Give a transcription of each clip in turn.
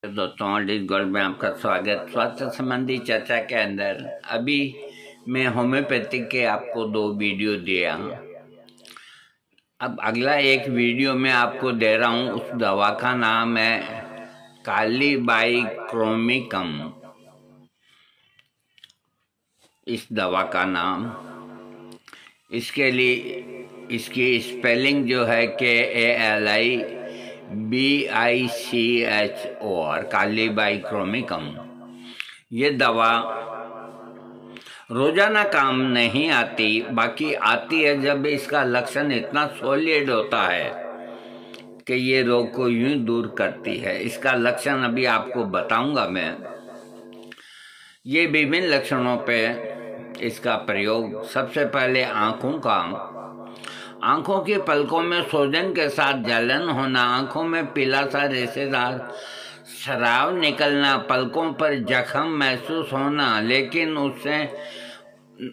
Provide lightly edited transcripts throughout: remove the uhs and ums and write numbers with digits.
दोस्तों, dish gold में आपका स्वागत। स्वास्थ्य संबंधी चर्चा के अंदर अभी मैं होम्योपैथिक के आपको 2 वीडियो दिया। अब अगला एक वीडियो में आपको दे रहा हूँ। उस दवा का नाम है कालीबाइक्रोमिकम। इस दवा का नाम, इसके लिए इसकी स्पेलिंग जो है KALIBICHOR, कालीबाइक्रोमिकम। ये दवा रोजाना काम नहीं आती, बाकी आती है जब इसका लक्षण इतना सॉलिड होता है कि ये रोग को यूं दूर करती है। इसका लक्षण अभी आपको बताऊंगा मैं। ये विभिन्न लक्षणों पे इसका प्रयोग, सबसे पहले आंखों की पलकों में सूजन के साथ जलन होना, आंखों में पीला सा रेशेदार स्राव निकलना, पलकों पर जख्म महसूस होना, लेकिन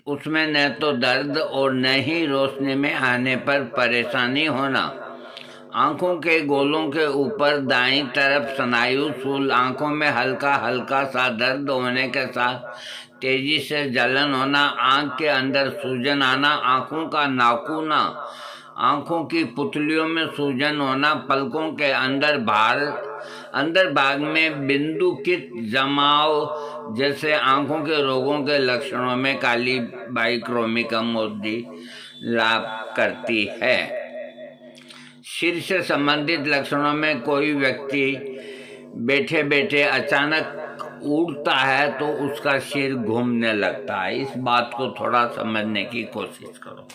उसमें न तो दर्द और न ही रोशनी में आने पर परेशानी होना, आंखों के गोलों के ऊपर दाईं तरफ स्नायु शूल, आंखों में हल्का हल्का सा दर्द होने के साथ तेजी से जलन होना, आंख के अंदर सूजन आना, आंखों का नाकूना, आंखों की पुतलियों में सूजन होना, पलकों के अंदर भाग में बिंदुकित जमाव जैसे आंखों के रोगों के लक्षणों में कालीबाइक्रोमिकम औषधि लाभ करती है। सिर से संबंधित लक्षणों में कोई व्यक्ति बैठे बैठे अचानक उठता है तो उसका सिर घूमने लगता है। इस बात को थोड़ा समझने की कोशिश करो।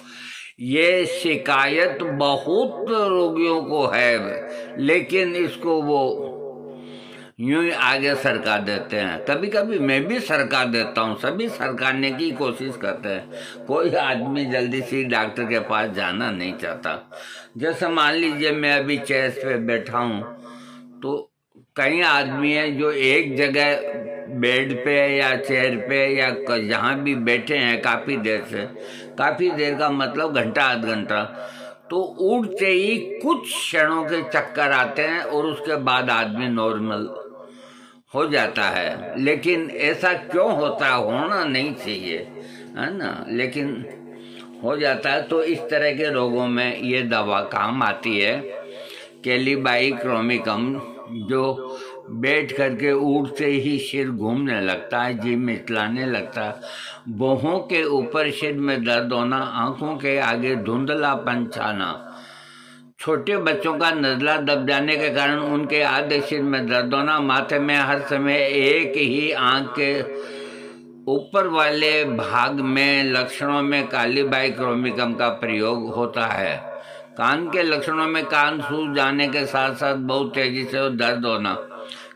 ये शिकायत बहुत रोगियों को है, लेकिन इसको वो यूं ही आगे सरका देते हैं। कभी कभी मैं भी सरका देता हूँ, सभी सरकाने की कोशिश करते हैं। कोई आदमी जल्दी से डॉक्टर के पास जाना नहीं चाहता। जैसे मान लीजिए मैं अभी चेयर पे बैठा हूँ, तो कई आदमी हैं जो एक जगह बेड पे या चेयर पे या जहाँ भी बैठे हैं काफ़ी देर का मतलब घंटा आध घंटा, तो उठते ही कुछ क्षणों के चक्कर आते हैं और उसके बाद आदमी नॉर्मल हो जाता है। लेकिन ऐसा क्यों होता है? होना नहीं चाहिए, है ना, लेकिन हो जाता है। तो इस तरह के रोगों में ये दवा काम आती है, कालीबाइक्रोमिकम, जो बैठ करके उठते ही सिर घूमने लगता है, जीभ मिचलाने लगता है, भौहों के ऊपर सिर में दर्द होना, आंखों के आगे धुंधलापन छाना, छोटे बच्चों का नज़ला दब जाने के कारण उनके आधे सिर में दर्द होना, माथे में हर समय एक ही आंख के ऊपर वाले भाग में लक्षणों में कालीबाइक्रोमिकम का प्रयोग होता है। कान के लक्षणों में कान सूज जाने के साथ साथ बहुत तेजी से दर्द होना,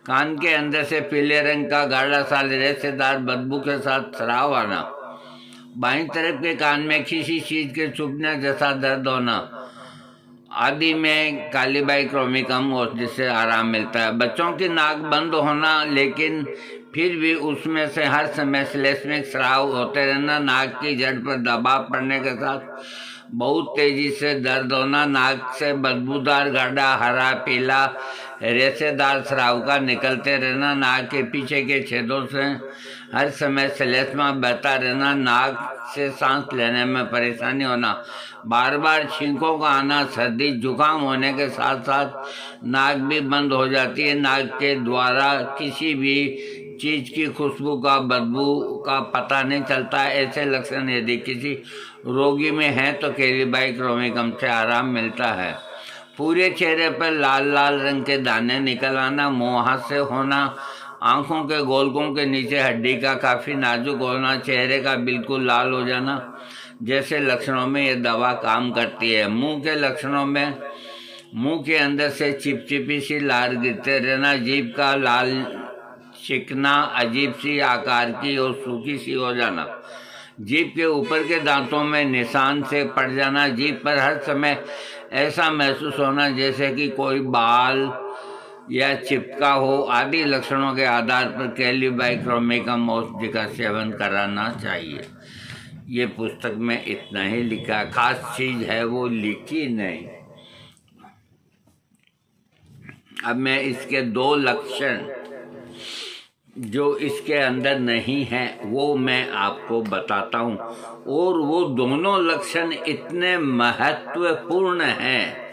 कान के अंदर से पीले रंग का गाढ़ा सा रेशेदार बदबू के साथ स्राव आना, बाईं तरफ के कान में किसी चीज के चुभने जैसा दर्द होना आदि में कालीबाइक्रोमिकम औषधि से आराम मिलता है। बच्चों की नाक बंद होना, लेकिन फिर भी उसमें से हर समय श्लेष्मिक स्राव होते रहना, नाक की जड़ पर दबाव पड़ने के साथ बहुत तेजी से दर्द होना, नाक से बदबूदार गाढ़ा हरा पीला रेशेदार स्राव का निकलते रहना, नाक के पीछे के छेदों से हर समय श्लेष्मा बहता रहना, नाक से सांस लेने में परेशानी होना, बार बार छींकों का आना, सर्दी जुकाम होने के साथ साथ नाक भी बंद हो जाती है, नाक के द्वारा किसी भी चीज की खुशबू का बदबू का पता नहीं चलता है। ऐसे लक्षण यदि किसी रोगी में है तो कालीबाइक्रोमिकम से आराम मिलता है। पूरे चेहरे पर लाल लाल रंग के दाने निकल आना, मुहासे होना, आंखों के गोलकों के नीचे हड्डी का काफ़ी नाजुक होना, चेहरे का बिल्कुल लाल हो जाना जैसे लक्षणों में ये दवा काम करती है। मुंह के लक्षणों में मुंह के अंदर से चिपचिपी सी लार गिरते रहना, जीभ का लाल चिकना अजीब सी आकार की और सूखी सी हो जाना, जीभ के ऊपर के दांतों में निशान से पड़ जाना, जीभ पर हर समय ऐसा महसूस होना जैसे कि कोई बाल या चिपका हो, आदि लक्षणों के आधार पर कालीबाइक्रोमिकम औषधि का सेवन कराना चाहिए। ये पुस्तक में इतना ही लिखा, खास चीज है वो लिखी नहीं। अब मैं इसके 2 लक्षण जो इसके अंदर नहीं है वो मैं आपको बताता हूँ, और वो दोनों लक्षण इतने महत्वपूर्ण हैं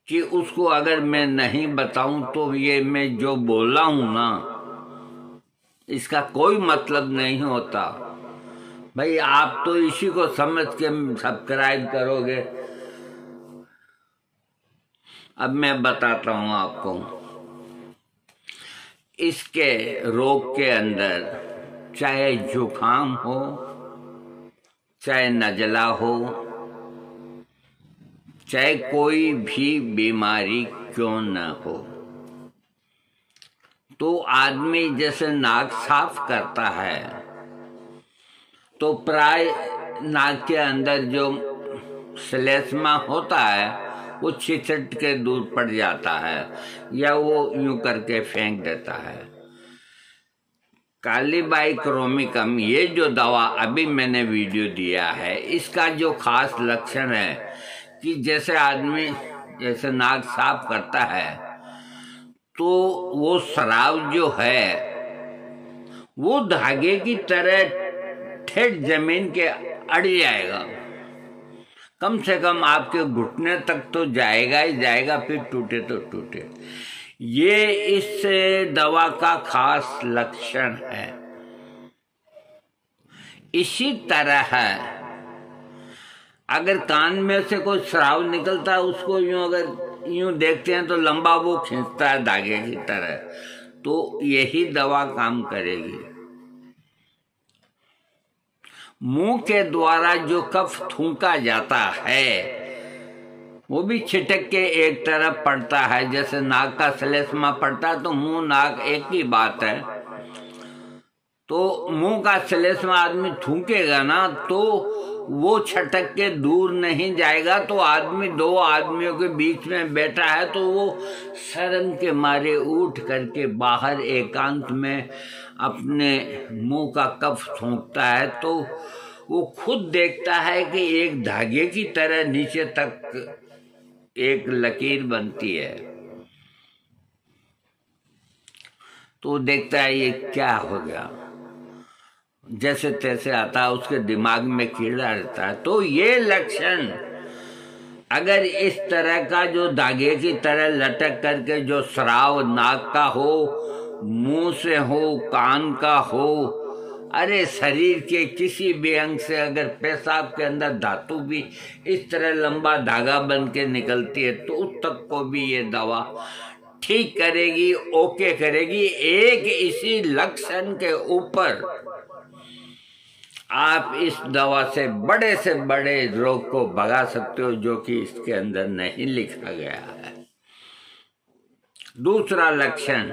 कि उसको अगर मैं नहीं बताऊं तो ये मैं जो बोला हूं ना, इसका कोई मतलब नहीं होता। भाई आप तो इसी को समझ के सब्सक्राइब करोगे। अब मैं बताता हूं आपको। इसके रोग के अंदर चाहे जुकाम हो, चाहे नजला हो, चाहे कोई भी बीमारी क्यों न हो, तो आदमी जैसे नाक साफ करता है तो प्राय नाक के अंदर जो श्लेष्मा होता है वो छिछट के दूर पड़ जाता है, या वो यूं करके फेंक देता है। कालीबाइक्रोमिकम, ये जो दवा अभी मैंने वीडियो दिया है, इसका जो खास लक्षण है कि जैसे आदमी जैसे नाक साफ करता है तो वो स्राव जो है वो धागे की तरह ठेठ जमीन के अड़ जाएगा, कम से कम आपके घुटने तक तो जाएगा ही जाएगा, फिर टूटे तो टूटे। ये इस दवा का खास लक्षण है। इसी तरह है, अगर कान में से कोई स्राव निकलता है, उसको यूं अगर यूं देखते हैं तो लंबा वो खींचता है धागे की तरह, तो यही दवा काम करेगी। मुंह के द्वारा जो कफ थूका जाता है वो भी छिटक के एक तरफ पड़ता है, जैसे नाक का श्लेष्मा पड़ता है तो मुंह नाक एक ही बात है। तो मुंह का श्लेष्मा आदमी थूकेगा ना तो वो छटक के दूर नहीं जाएगा, तो आदमी दो आदमियों के बीच में बैठा है तो वो शर्म के मारे उठ करके बाहर एकांत में अपने मुंह का कफ थूकता है, तो वो खुद देखता है कि एक धागे की तरह नीचे तक एक लकीर बनती है। तो देखता है ये क्या हो गया, जैसे तैसे आता है, उसके दिमाग में कीड़ा रहता है। तो ये लक्षण अगर इस तरह का जो धागे की तरह लटक करके जो स्राव नाक का हो, मुंह से हो, कान का हो, अरे शरीर के किसी भी अंग से अगर पेशाब के अंदर धातु भी इस तरह लंबा धागा बन के निकलती है तो उस तक को भी ये दवा ठीक करेगी, ओके करेगी। एक इसी लक्षण के ऊपर आप इस दवा से बड़े रोग को भगा सकते हो, जो कि इसके अंदर नहीं लिखा गया है। दूसरा लक्षण,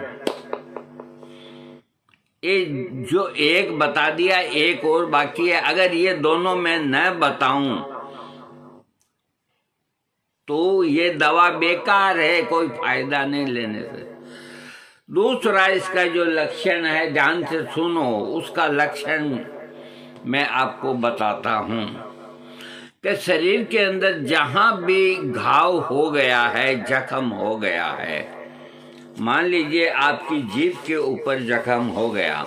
ये जो एक बता दिया, एक और बाकी है। अगर ये दोनों मैं न बताऊं तो ये दवा बेकार है, कोई फायदा नहीं लेने से। दूसरा इसका जो लक्षण है, ध्यान से सुनो, उसका लक्षण मैं आपको बताता हूं कि शरीर के अंदर जहां भी घाव हो गया है, जख्म हो गया है, मान लीजिए आपकी जीभ के ऊपर जख्म हो गया,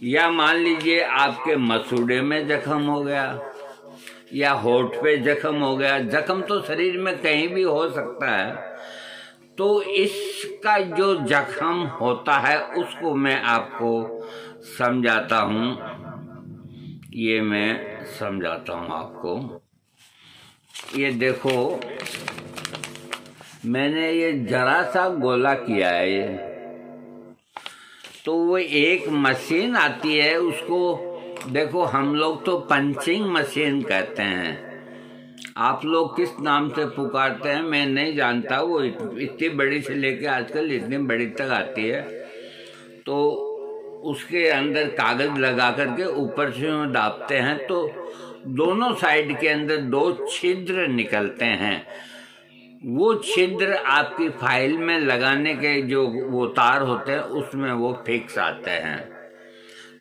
या मान लीजिए आपके मसूड़े में जख्म हो गया, या होठ पे जख्म हो गया। जख्म तो शरीर में कहीं भी हो सकता है। तो इसका जो जख्म होता है उसको मैं आपको समझाता हूं। ये मैं समझाता हूं आपको। ये देखो, मैंने ये जरा सा गोला किया है ये, तो वो एक मशीन आती है, उसको देखो हम लोग तो पंचिंग मशीन कहते हैं, आप लोग किस नाम से पुकारते हैं मैं नहीं जानता। वो इतनी बड़ी से लेके आजकल इतनी बड़ी तक आती है। तो उसके अंदर कागज लगा करके ऊपर से दाबते हैं तो दोनों साइड के अंदर दो छिद्र निकलते हैं। वो छिद्र आपकी फाइल में लगाने के जो वो तार होते हैं उसमें वो फिक्स आते हैं।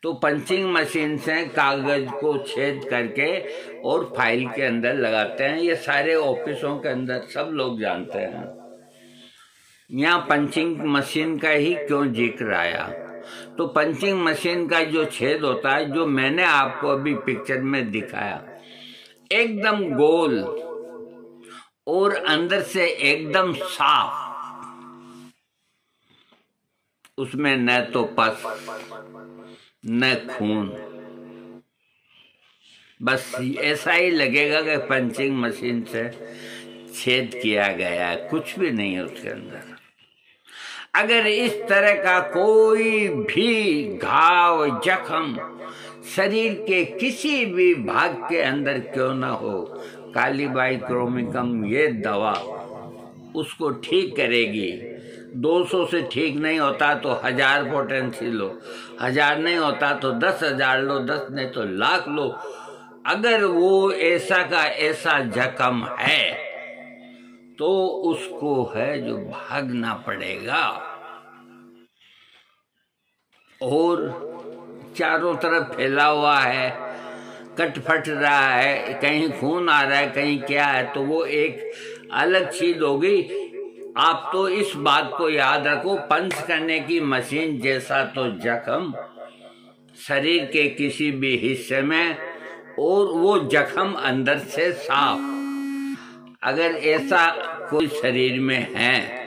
तो पंचिंग मशीन से कागज को छेद करके और फाइल के अंदर लगाते हैं। ये सारे ऑफिसों के अंदर सब लोग जानते हैं। यहाँ पंचिंग मशीन का ही क्यों जिक्र आया? तो पंचिंग मशीन का जो छेद होता है, जो मैंने आपको अभी पिक्चर में दिखाया, एकदम गोल और अंदर से एकदम साफ, उसमें न तो पस न खून, बस ऐसा ही लगेगा कि पंचिंग मशीन से छेद किया गया है, कुछ भी नहीं है उसके अंदर। अगर इस तरह का कोई भी घाव, जख्म शरीर के किसी भी भाग के अंदर क्यों ना हो, कालीबाइक्रोमिकम ये दवा उसको ठीक करेगी। 200 से ठीक नहीं होता तो 1000 पोटेंसी लो, 1000 नहीं होता तो 10,000 लो, 10 नहीं तो लाख लो। अगर वो ऐसा का ऐसा जख्म है तो उसको है जो भागना पड़ेगा। और चारों तरफ फैला हुआ है, कटफट रहा है, कहीं खून आ रहा है, कहीं क्या है, तो वो एक अलग चीज होगी। आप तो इस बात को याद रखो, पंच करने की मशीन जैसा तो जख्म शरीर के किसी भी हिस्से में, और वो जख्म अंदर से साफ, अगर ऐसा कोई शरीर में है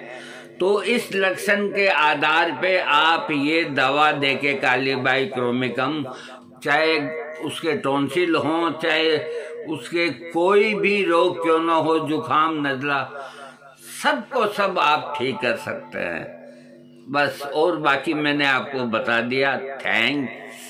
तो इस लक्षण के आधार पे आप ये दवा देके कालीबाइक्रोमिकम, चाहे उसके टॉन्सिल हो, चाहे उसके कोई भी रोग क्यों ना हो, जुखाम, नजला, सबको सब आप ठीक कर सकते हैं। बस, और बाकी मैंने आपको बता दिया। थैंक्स।